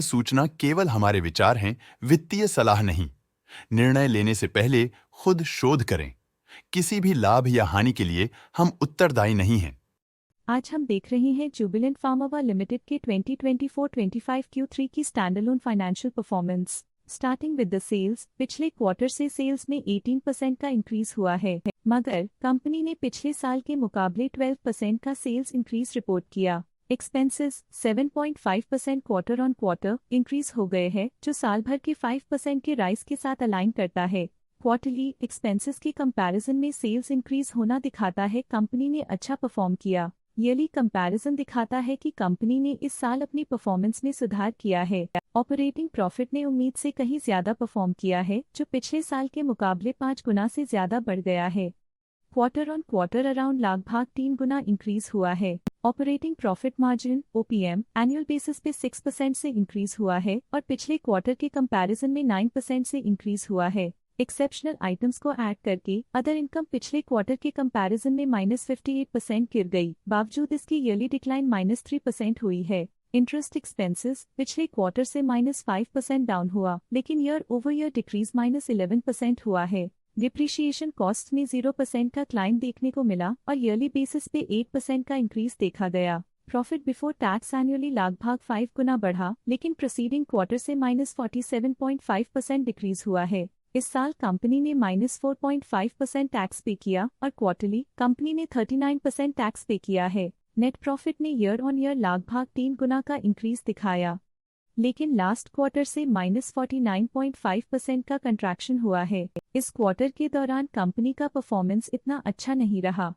सूचना केवल हमारे विचार हैं, वित्तीय सलाह नहीं। निर्णय लेने से पहले खुद शोध करें। किसी भी लाभ या हानि के लिए हम उत्तरदायी नहीं हैं। आज हम देख रहे हैं जुबिलेंट फार्मावा लिमिटेड के 2024-25 Q3 की standalone financial performance. Starting with the sales, पिछले क्वार्टर से सेल्स में 18% का इंक्रीज हुआ है, मगर कंपनी ने पिछले साल के मुकाबले 12% का सेल्स इंक्रीज रिपोर्ट किया। Expenses 7.5% quarter on quarter increase हो गए हैं, जो साल भर के 5% के राइज के साथ अलाइन करता है। क्वार्टरली एक्सपेंसेस के कंपैरिजन में सेल्स इंक्रीज होना दिखाता है कंपनी ने अच्छा परफॉर्म किया। ईयरली कंपैरिजन दिखाता है कि कंपनी ने इस साल अपनी परफॉर्मेंस में सुधार किया है। ऑपरेटिंग प्रॉफिट ने उम्मीद से कहीं ज्यादा परफॉर्म किया है, जो पिछले साल के मुकाबले 5 गुना से ज्यादा बढ़ गया है। क्वार्टर ऑन क्वार्टर अराउंड लगभग 3 गुना इंक्रीज हुआ है। Operating profit margin OPM annual basis पे 6% से इंक्रीज हुआ है और पिछले क्वार्टर के कंपैरिजन में 9% से इंक्रीज हुआ है। एक्सेप्शनल आइटम्स को ऐड करके अदर इनकम पिछले क्वार्टर के कंपैरिजन में -58% गिर गई, बावजूद इसकी ईयरली डिक्लाइन -3% हुई है। इंटरेस्ट एक्सपेंसेस पिछले क्वार्टर से -5% डाउन हुआ, लेकिन ईयर ओवर ईयर डिक्रीज -11% हुआ है। डिप्रिशिएशन कॉस्ट में 0% का क्लाइम देखने को मिला और ईयरली बेसिस पे 8% का इंक्रीज देखा गया। प्रॉफिट बिफोर टैक्स एनुअली लगभग 5 गुना बढ़ा, लेकिन प्रीसीडिंग क्वार्टर से -47.5% डिक्रीज हुआ है। इस साल कंपनी ने -4.5% टैक्स पे किया और क्वार्टरली कंपनी ने 39% टैक्स पे किया है। नेट प्रॉफिट ने ईयर ऑन ईयर लगभग 3 गुना का इंक्रीज दिखाया, लेकिन लास्ट क्वार्टर से -49.5% का कंट्रैक्शन हुआ है। इस क्वार्टर के दौरान कंपनी का परफॉर्मेंस इतना अच्छा नहीं रहा।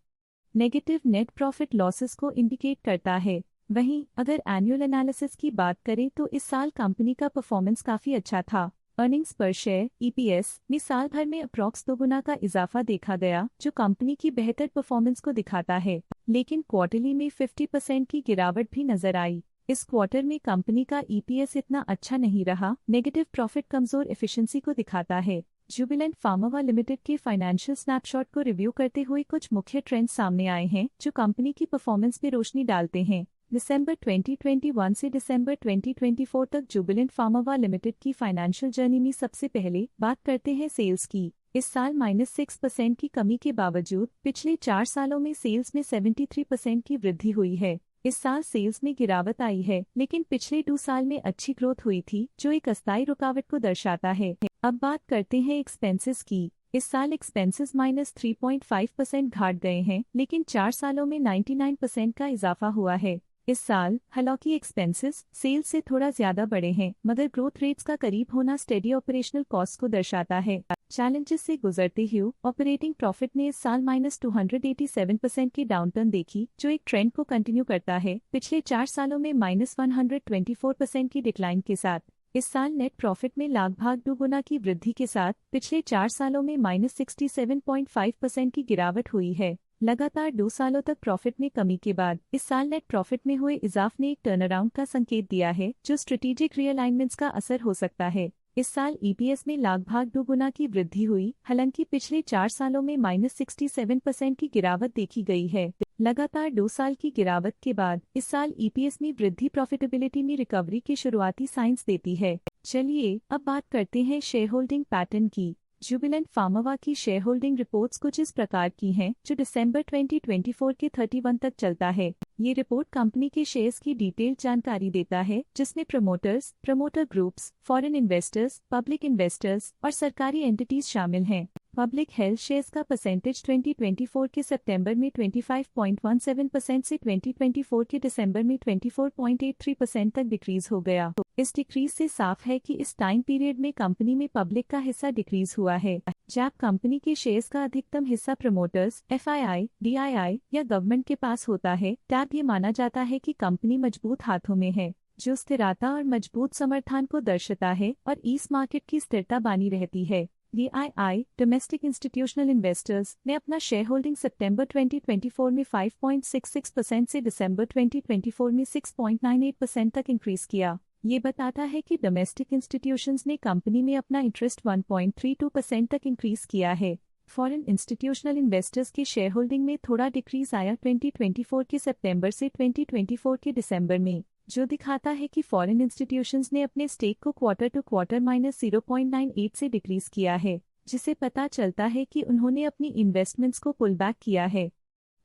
नेगेटिव नेट प्रॉफिट लॉसेस को इंडिकेट करता है। वहीं अगर एनुअल एनालिसिस की बात करें तो इस साल कंपनी का परफॉर्मेंस काफी अच्छा था। अर्निंग्स पर शेयर EPS में साल भर में अप्रॉक्स 2 गुना का इजाफा देखा गया, जो कंपनी की बेहतर परफॉर्मेंस को दिखाता है। लेकिन क्वार्टरली में 50% की गिरावट भी नजर आई। इस क्वार्टर में कंपनी का EPS इतना अच्छा नहीं रहा। नेगेटिव प्रॉफिट कमजोर एफिशिएंसी को दिखाता है। जुबिलेंट फार्मावा लिमिटेड के फाइनेंशियल स्नैपशॉट को रिव्यू करते हुए कुछ मुख्य ट्रेंड्स सामने आए हैं, जो कंपनी की परफॉर्मेंस पे रोशनी डालते हैं। दिसंबर 2021 से दिसंबर 2024 तक जुबिलेंट फार्मावा लिमिटेड की फाइनेंशियल जर्नी में सबसे पहले बात करते हैं सेल्स की। इस साल -6% की कमी के बावजूद पिछले 4 सालों में सेल्स में 73% की वृद्धि हुई है। इस साल सेल्स में गिरावट आई है, लेकिन पिछले 2 साल में अच्छी ग्रोथ हुई थी, जो एक अस्थायी रुकावट को दर्शाता है। अब बात करते हैं एक्सपेंसेस की। इस साल एक्सपेंसेस -3.5% घट गए हैं, लेकिन 4 सालों में 99% का इजाफा हुआ है। इस साल हालांकि एक्सपेंसेस सेल्स से थोड़ा ज्यादा बढ़े हैं, मगर ग्रोथ रेट्स का करीब होना स्टेडी ऑपरेशनल कॉस्ट को दर्शाता है। चैलेंजेस से गुजरते हुए ऑपरेटिंग प्रॉफिट ने इस साल -287% की डाउनटर्न देखी, जो एक ट्रेंड को कंटिन्यू करता है। पिछले 4 सालों में -124% की डिक्लाइन के साथ इस साल नेट प्रॉफिट में लगभग 2 गुना की वृद्धि के साथ पिछले 4 सालों में -67.5% की गिरावट हुई है। लगातार 2 सालों तक प्रॉफिट में कमी के बाद इस साल नेट प्रॉफिट में हुए इजाफ ने एक टर्नअराउंड का संकेत दिया है, जो स्ट्रेटेजिक रीअलाइनमेंट्स का असर हो सकता है। इस साल EPS में लगभग 2 गुना की वृद्धि हुई, हालांकि पिछले 4 सालों में -67% की गिरावट देखी गई है। लगातार 2 साल की गिरावट के बाद इस साल EPS में वृद्धि प्रॉफिटेबिलिटी में रिकवरी के शुरुआती साइंस देती है। चलिए अब बात करते हैं शेयर होल्डिंग पैटर्न की। जुबिलेंट फार्मावा की शेयर होल्डिंग रिपोर्ट्स कुछ इस प्रकार की हैं, जो दिसंबर 2024 के 31 तक चलता है। ये रिपोर्ट कंपनी के शेयर्स की डिटेल्ड जानकारी देता है, जिसमें promoters, promoter groups, foreign investors, public investors और सरकारी एंटिटीज शामिल हैं। पब्लिक हेल्थ शेयर्स का परसेंटेज 2024 के सितंबर में 25.17% से 2024 के दिसंबर में 24.83% तक डिक्रीज हो गया। इस डिक्रीज से साफ है कि इस टाइम पीरियड में कंपनी में पब्लिक का हिस्सा डिक्रीज हुआ है। जब कंपनी के शेयर्स का अधिकतम हिस्सा प्रमोटर्स, FII, DII या गवर्नमेंट के पास होता है, तब ये माना जाता है कि कंपनी मजबूत हाथों में है, जो स्थिरता और मजबूत समर्थन को दर्शाता है और इस मार्केट की स्थिरता बनी रहती है। DII डोमेस्टिक इंस्टीट्यूशनल इन्वेस्टर्स ने अपना शेयर होल्डिंग सितंबर 2024 में 5.66% से दिसंबर 2024 में 6.98% तक इंक्रीज किया। ये बताता है कि डोमेस्टिक इंस्टीट्यूशंस ने कंपनी में अपना इंटरेस्ट 1.32% तक इंक्रीज किया है। फॉरेन इंस्टीट्यूशनल इन्वेस्टर्स के शेयर होल्डिंग में थोड़ा डिक्रीज आया 2024 के सितंबर से 2024 के दिसंबर में। जो दिखाता है कि फॉरेन इंस्टीट्यूशंस ने अपने स्टेक को क्वार्टर टू क्वार्टर -0.98 से डिक्रीज किया है, जिसे पता चलता है कि उन्होंने अपनी इन्वेस्टमेंट्स को पुल बैक किया है।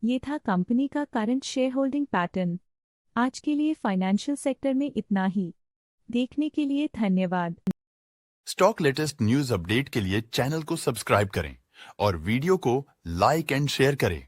ये था कंपनी का करंट शेयर होल्डिंग पैटर्न। आज के लिए फाइनेंशियल सेक्टर में इतना ही। देखने के लिए धन्यवाद। स्टॉक लेटेस्ट न्यूज अपडेट के लिए चैनल को सब्सक्राइब करें और वीडियो को लाइक एंड शेयर करें।